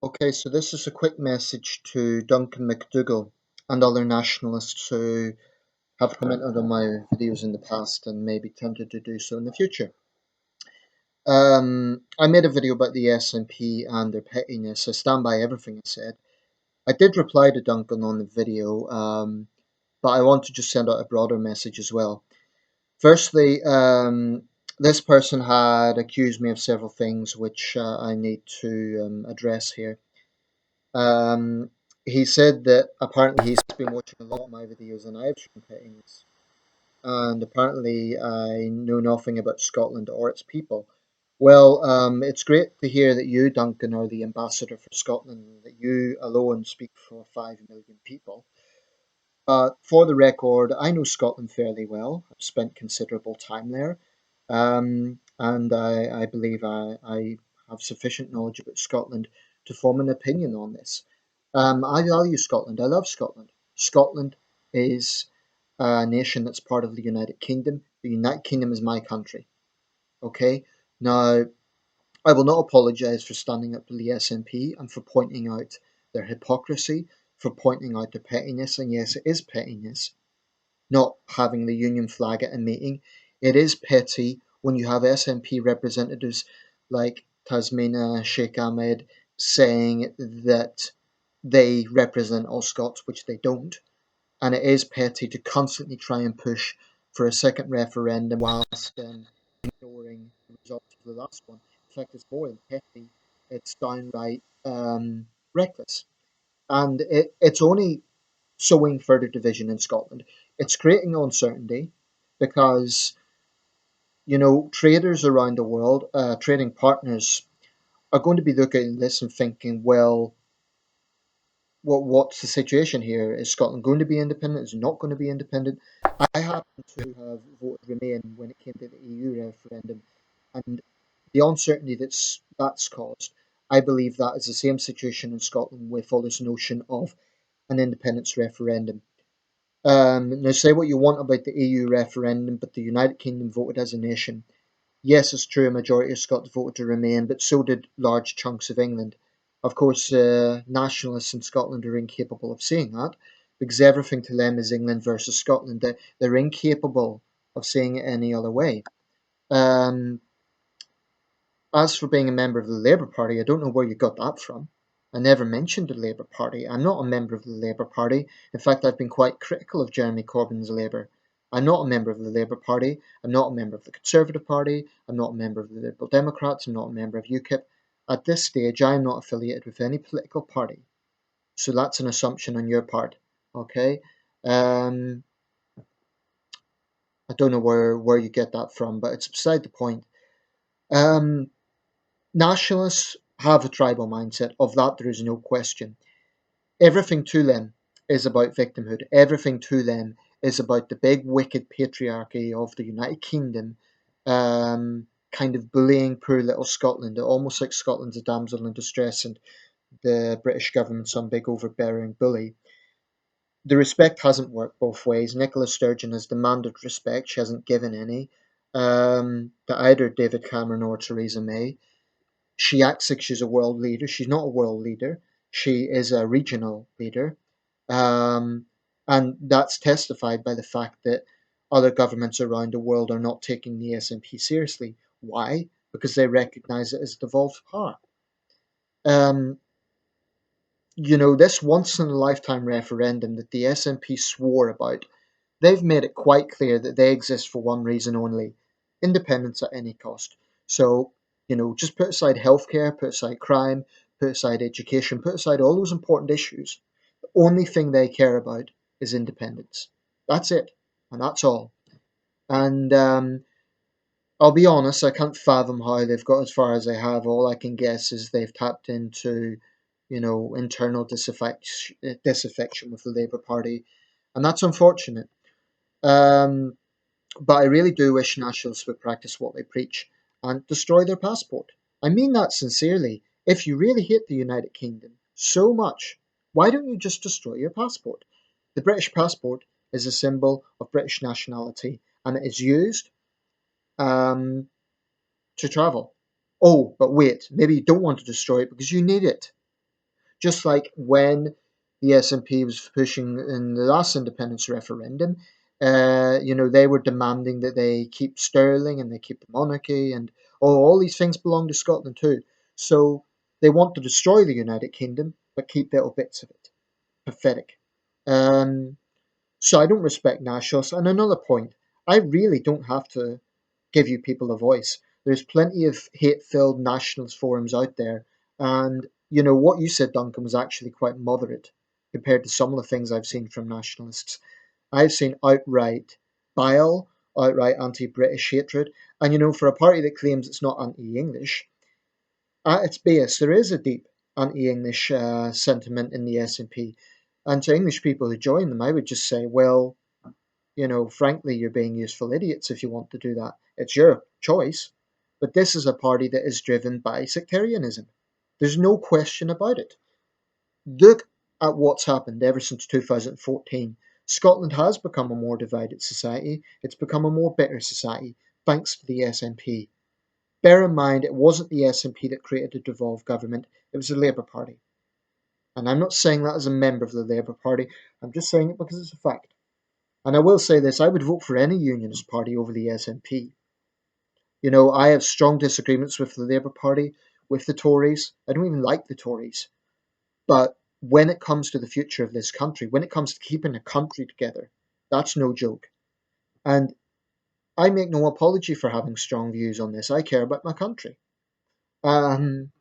Okay, so this is a quick message to Duncan McDougall and other nationalists who have commented on my videos in the past and may be tempted to do so in the future. I made a video about the SNP and their pettiness. I stand by everything I said. I did reply to Duncan on the video, but I want to just send out a broader message as well. Firstly, this person had accused me of several things which I need to address here. Um, he said that apparently he's been watching a lot of my videos and I've shown pettiness. And apparently I know nothing about Scotland or its people. Well, it's great to hear that you, Duncan, are the ambassador for Scotland, that you alone speak for 5 million people. For the record, I know Scotland fairly well. I've spent considerable time there. And I believe I have sufficient knowledge about Scotland to form an opinion on this. I value Scotland. I love Scotland. Scotland is a nation that's part of the United Kingdom. The United Kingdom is my country. Okay? Now, I will not apologise for standing up to the SNP and for pointing out their hypocrisy, for pointing out their pettiness. And yes, it is pettiness not having the union flag at a meeting. It is petty when you have SNP representatives like Tasmina Sheikh Ahmed saying that they represent all Scots, which they don't. And it is petty to constantly try and push for a second referendum whilst ignoring the results of the last one. In fact, it's more than petty, it's downright reckless. And it's only sowing further division in Scotland. It's creating uncertainty because, traders around the world, trading partners, are going to be looking at this and thinking, well, what's the situation here? Is Scotland going to be independent? Is it not going to be independent? I happen to have voted Remain when it came to the EU referendum, and the uncertainty that's caused, I believe that is the same situation in Scotland with all this notion of an independence referendum. Now, say what you want about the EU referendum, but the United Kingdom voted as a nation. Yes, it's true, a majority of Scots voted to remain, but so did large chunks of England. Of course, nationalists in Scotland are incapable of seeing that because everything to them is England versus Scotland. They're incapable of seeing it any other way. Um, as for being a member of the Labour Party, I don't know where you got that from. I never mentioned the Labour Party. I'm not a member of the Labour Party. In fact, I've been quite critical of Jeremy Corbyn's Labour. I'm not a member of the Labour Party. I'm not a member of the Conservative Party. I'm not a member of the Liberal Democrats. I'm not a member of UKIP. At this stage, I'm not affiliated with any political party. So that's an assumption on your part. Okay? Um, I don't know where you get that from, but it's beside the point. Um, Nationalists have a tribal mindset, of that there is no question. Everything to them is about victimhood. Everything to them is about the big wicked patriarchy of the United Kingdom, kind of bullying poor little Scotland, almost like Scotland's a damsel in distress and the British government some big overbearing bully. The respect hasn't worked both ways. Nicola Sturgeon has demanded respect. She hasn't given any to either David Cameron or Theresa May. She acts like she's a world leader. She's not a world leader. She is a regional leader. Um, and that's testified by the fact that other governments around the world are not taking the SNP seriously. Why? Because they recognize it as devolved power. Um, this once in a lifetime referendum that the SNP swore about, they've made it quite clear that they exist for one reason only: independence at any cost. So, just put aside healthcare, put aside crime, put aside education, put aside all those important issues. The only thing they care about is independence. That's it, and that's all. And I'll be honest, I can't fathom how they've got as far as they have. All I can guess is they've tapped into, internal disaffection with the Labour Party, and that's unfortunate. Um, but I really do wish nationalists would practice what they preach and destroy their passport. I mean that sincerely. If you really hate the United Kingdom so much, why don't you just destroy your passport? The British passport is a symbol of British nationality and it is used um, to travel. Oh, but wait, maybe you don't want to destroy it because you need it. Just like when the SNP was pushing in the last independence referendum, they were demanding that they keep Sterling and they keep the monarchy, and all these things belong to Scotland too. So they want to destroy the United Kingdom, but keep little bits of it. Pathetic. Um, so I don't respect nationalists. And another point, I really don't have to give you people a voice. There's plenty of hate-filled nationalist forums out there, and what you said, Duncan, was actually quite moderate compared to some of the things I've seen from nationalists. I've seen outright bile, outright anti-British hatred, and for a party that claims it's not anti-English, at its base there is a deep anti-English sentiment in the SNP. And to English people who join them, I would just say, well, frankly, you're being useful idiots if you want to do that. It's your choice. But this is a party that is driven by sectarianism. There's no question about it. Look at what's happened ever since 2014. Scotland has become a more divided society. It's become a more bitter society, thanks to the SNP. Bear in mind, it wasn't the SNP that created a devolved government, it was the Labour Party. And I'm not saying that as a member of the Labour Party, I'm just saying it because it's a fact. And I will say this, I would vote for any unionist party over the SNP. I have strong disagreements with the Labour Party, with the Tories. I don't even like the Tories. But when it comes to the future of this country, when it comes to keeping a country together, that's no joke. And I make no apology for having strong views on this. I care about my country. Um,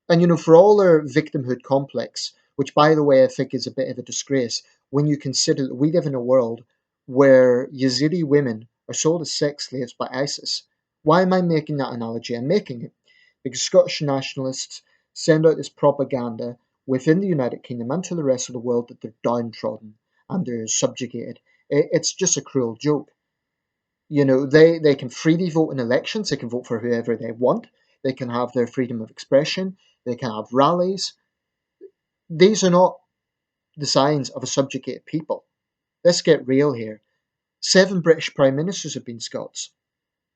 And for all their victimhood complex, which by the way I think is a bit of a disgrace, when you consider that we live in a world where Yazidi women are sold as sex slaves by ISIS. Why am I making that analogy? I'm making it because Scottish nationalists send out this propaganda within the United Kingdom and to the rest of the world that they're downtrodden and they're subjugated. It's just a cruel joke. They can freely vote in elections, they can vote for whoever they want, they can have their freedom of expression, they can have rallies. These are not the signs of a subjugated people. Let's get real here. 7 British prime ministers have been Scots.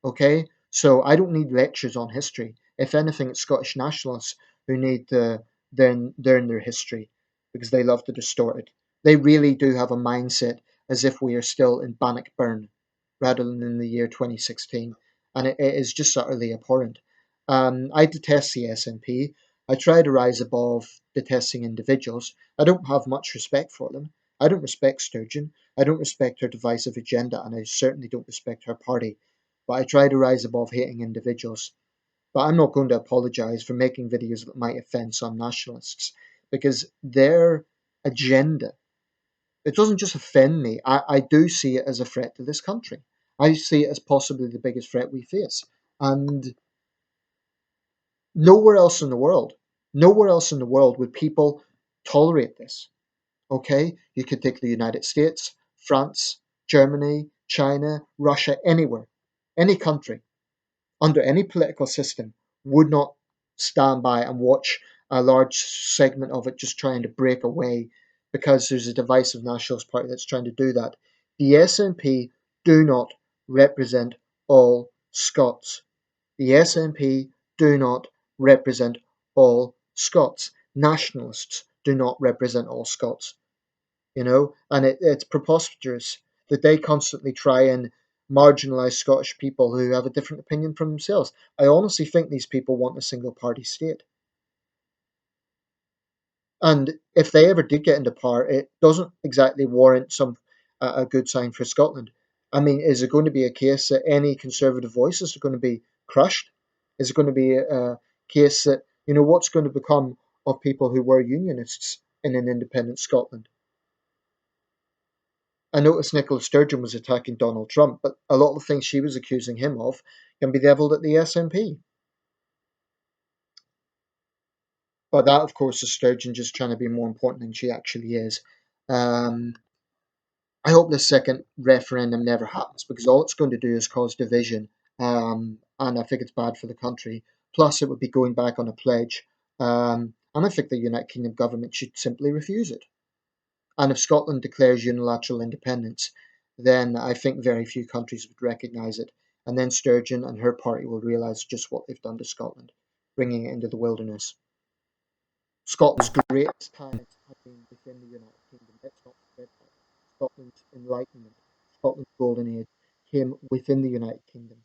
Okay, so I don't need lectures on history. If anything, it's Scottish nationalists who need to learn their history because they love to distort it. They really do have a mindset as if we are still in Bannockburn rather than in the year 2016, and it is just utterly abhorrent. I detest the SNP. I try to rise above detesting individuals. I don't have much respect for them. I don't respect Sturgeon. I don't respect her divisive agenda, and I certainly don't respect her party, but I try to rise above hating individuals. But I'm not going to apologise for making videos that might offend some nationalists because their agenda, it doesn't just offend me. I do see it as a threat to this country. I see it as possibly the biggest threat we face. And nowhere else in the world, nowhere else in the world would people tolerate this. Okay? You could take the United States, France, Germany, China, Russia, anywhere, any country under any political system would not stand by and watch a large segment of it just trying to break away because there's a divisive nationalist party that's trying to do that. The SNP do not represent all Scots. The SNP do not represent all Scots. Nationalists do not represent all Scots, and it's preposterous that they constantly try and marginalize Scottish people who have a different opinion from themselves. I honestly think these people want a single party state. And if they ever did get into power, it doesn't exactly warrant a good sign for Scotland. I mean, is it going to be a case that any conservative voices are going to be crushed? Is it going to be a case that, what's going to become of people who were unionists in an independent Scotland? I noticed Nicola Sturgeon was attacking Donald Trump, but a lot of the things she was accusing him of can be levelled at the SNP. But that, of course, is Sturgeon just trying to be more important than she actually is. Um, I hope this second referendum never happens because all it's going to do is cause division, and I think it's bad for the country. Plus, it would be going back on a pledge, and I think the United Kingdom government should simply refuse it. And if Scotland declares unilateral independence, then I think very few countries would recognise it. And then Sturgeon and her party will realise just what they've done to Scotland, bringing it into the wilderness. Scotland's greatest times have been within the United Kingdom. Let's not forget that. Scotland's Enlightenment, Scotland's Golden Age came within the United Kingdom.